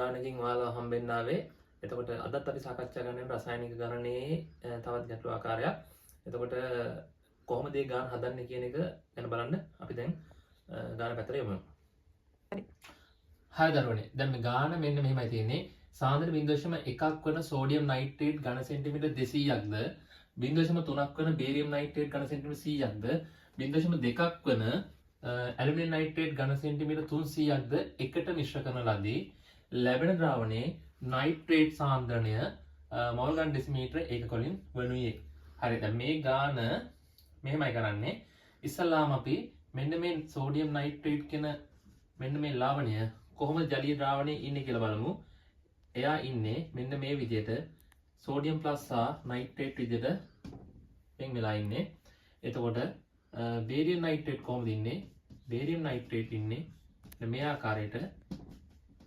ගානකින් ඔයාලා හම්බෙන්න ආවේ. එතකොට අදත් අපි සාකච්ඡා කරන්නේ රසායනික ගණනයේ තවත් ගැටළු ආකාරයක්. එතකොට කොහොමද මේ ගාන හදන්නේ කියන එක ගැන බලන්න අපි දැන් ගාන පැත්තට යමු. හරි. හරි දරුවනේ. දැන් මේ ගාන මෙන්න මෙහෙමයි තියෙන්නේ. සාන්ද්‍ර 0.1ක් වන සෝඩියම් නයිට්‍රේට් ඝන සෙන්ටිමීටර් 200ක්ද 0.3ක් වන බේරියම් නයිට්‍රේට් ඝන සෙන්ටිමීටර් 100ක්ද 0.2ක් වන ඇලුමිනියම් නයිට්‍රේට් ඝන සෙන්ටිමීටර් 300ක්ද එකට මිශ්‍ර කරන ලදී ලැබෙන ද්‍රාවණයේ නයිට්‍රේට් සාන්ද්‍රණය මෝල් ගාන ඩෙසිමීටර ඒකක වලින් වනුයේ. හරි. දැන් මේ ගාන මෙහෙමයි කරන්නේ. ඉස්සල්ලාම අපි මෙන්න මේ සෝඩියම් නයිට්‍රේට් කියන මෙන්න මේ ලාවණය කොහොමද ජලීය ද්‍රාවණයේ ඉන්නේ කියලා බලමු. එයා ඉන්නේ මෙන්න මේ විදිහට සෝඩියම් ප්ලස් සහ නයිට්‍රේට් විදිහට වෙන් වෙලා ඉන්නේ. එතකොට බේරියම් නයිට්‍රේට් කොහොමද ඉන්නේ? බේරියම් නයිට්‍රේට් ඉන්නේ මේ ආකාරයට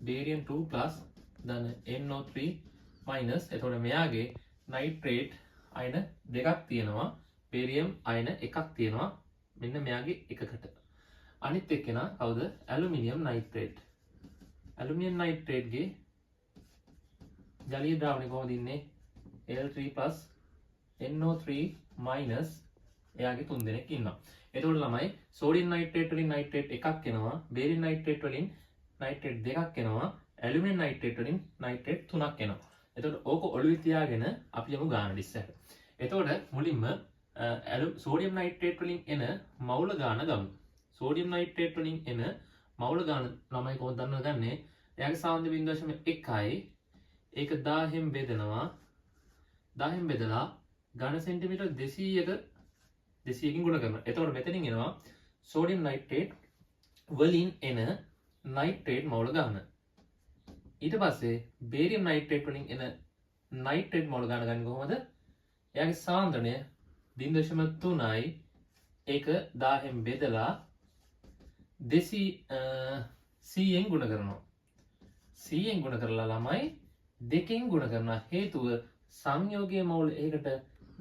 barium 2 plus then NO3 minus. එතකොට මෙයාගේ නයිට්‍රේට් අයන දෙකක් තියෙනවා. බේරියම් අයන එකක් තියෙනවා. මෙන්න මෙයාගේ එකකට. අනිත් එක්කෙනා කවුද? Aluminium nitrate. ඇලුමිනියම් නයිට්‍රේට්ගේ ජලීය ද්‍රාවණය කොහොමද ඉන්නේ? L3 plus NO3 minus එයාගේ 3 දෙනෙක් ඉන්නවා. එතකොට ළමයි සෝඩියම් නයිට්‍රේට් වලින් නයිට්‍රේට් එකක් එනවා. බේරියම් නයිට්‍රේට් වලින් නයිට්‍රේට් දෙකක් එනවා. ඇලුමිනියම් නයිට්‍රේට් වලින් නයිට්‍රේට් 3ක් එනවා. එතකොට ඕක ඔළුවේ තියාගෙන අපි යමු ගානට ඉස්සරට. එතකොට මුලින්ම සෝඩියම් නයිට්‍රේට් වලින් එන මවුල ගාන ගමු. සෝඩියම් නයිට්‍රේට් වලින් එන මවුල ගාන ළමයි කොහොමද දන්නවද ගන්නේ? එයාගේ සාන්ද්‍ර 0.1යි. ඒක 1000න් බෙදනවා. 1000න් බෙදලා ඝන සෙන්ටිමීටර් 200කින් ගුණ කරනවා. එතකොට මෙතනින් එනවා සෝඩියම් නයිට්‍රේට් වලින් එන නයිට්‍රේට් මවුල ගාන. ඊට පස්සේ බේරියම් නයිට්‍රේට් වලින් එන නයිට්‍රේට් මවුල ගාන ගන්නේ කොහොමද? එයාගේ සාන්ද්‍රණය 0.3යි. ඒක 1000න් බෙදලා 100න් ගුණ කරනවා. 100න් ගුණ කරලා ළමයි 2කින් ගුණ කරනවා. හේතුව සංයෝගයේ මවුල ඒකට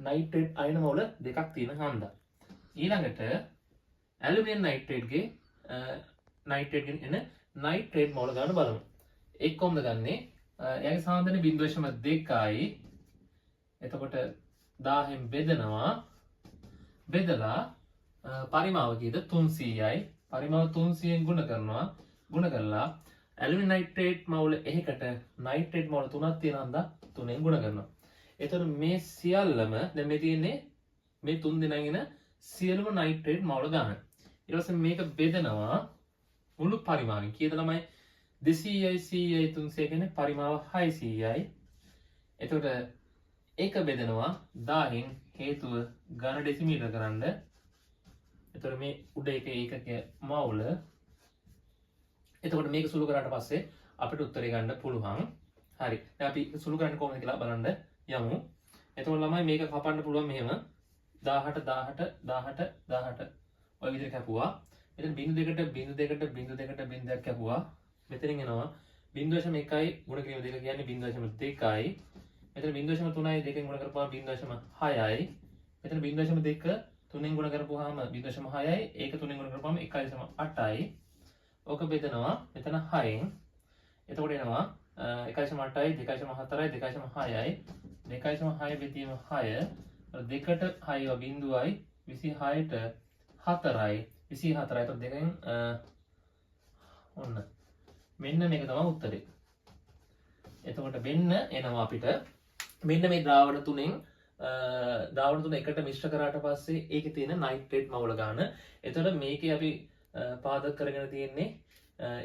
නයිට්‍රේට් අයන මවුල දෙකක් තියෙන හන්දා. ඊළඟට ඇලුමිනියම් නයිට්‍රේට්ගේ නයිට්‍රේට්ගෙන් එන නයිට්‍රේට් මවුල ගන්න බලමු. ඒක කොහොමද ගන්නෙ? එයාගේ සාන්ද්‍රණය 0.2යි. එතකොට 1000න් බෙදනවා. බෙදලා පරිමාව කීයද? 300යි. පරිමාව 300න් ගුණ කරනවා. ගුණ කරලා ඇලුමිනියම් නයිට්‍රේට් මවුල එකකට නයිට්‍රේට් මවුල 3ක් තියෙන හන්දා 3ෙන් ගුණ කරනවා. එතකොට මේ සියල්ලම දැන් මේ තියෙන්නේ මේ 3 දෙනාගෙන සියලුම නයිට්‍රේට් මවුල ගන්න. ඊට පස්සේ මේක බෙදනවා මුළු පරිමාවෙන්. කීයද ළමයි? 200යි 100යි 300 කියන්නේ පරිමාව 600යි. එතකොට ඒක බෙදනවා 1000න්. හේතුව ඝන ඩෙසිමීටර කරන්න. එතකොට මේ උඩ එක ඒකක මවුල. එතකොට මේක සුළු කරාට පස්සේ අපිට උත්තරේ ගන්න පුළුවන්. හරි. දැන් අපි සුළු කරන්නේ කොහොමද කියලා බලන්න යමු. එතකොට ළමයි මේක කපන්න පුළුවන් මෙහෙම 18 18 18 18 ඔය විදිහට කැපුවා. මෙතන 0.2 කැපුවා. මෙතනින් එනවා 0.1යි ගුණ කිරීම දෙක කියන්නේ 0.2යි. මෙතන 0.3යි දෙකෙන් ගුණ කරපුවාම 0.6යි. මෙතන 0.2 3ෙන් ගුණ කරපුවාම 0.6යි. ඒක 3ෙන් ගුණ කරපුවාම 1.8යි. ඕක බෙදනවා මෙතන 6න්. එතකොට එනවා 1.8යි 2.4යි 2.6යි. 2.6 බෙදීම 6. දෙකට 6 බිඳුවයි 26ට 4යි 24යි. එතකොට දෙකෙන් ඔන්න මෙන්න මේක තමයි උත්තරේ. එතකොට මෙන්න එනවා අපිට මෙන්න මේ ද්‍රාවණ තුනෙන් ද්‍රාවණ තුන එකට මිශ්‍ර කරාට පස්සේ ඒකේ තියෙන නයිට්‍රේට් මවුල ගන්න. එතකොට මේකේ අපි පාදක කරගෙන තියෙන්නේ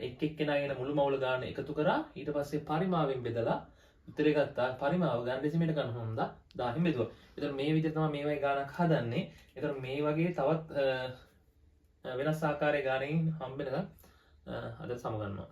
එක් එක්කෙනාගෙන මුළු මවුල ගන්න එකතු කරා. ඊට පස්සේ පරිමාවෙන් බෙදලා උත්තරේ ගත්තා. පරිමාව ගන්න ඩෙසිමීටර ගන්න හොඳා 1000න් බෙදුවා. එතකොට මේ විදිහට තමයි මේ වගේ ගානක් හදන්නේ. එතකොට මේ වගේ තවත් වෙනස් ආකාරයේ ගානකින් හම්බ වෙනකම් අද සමගන්නවා.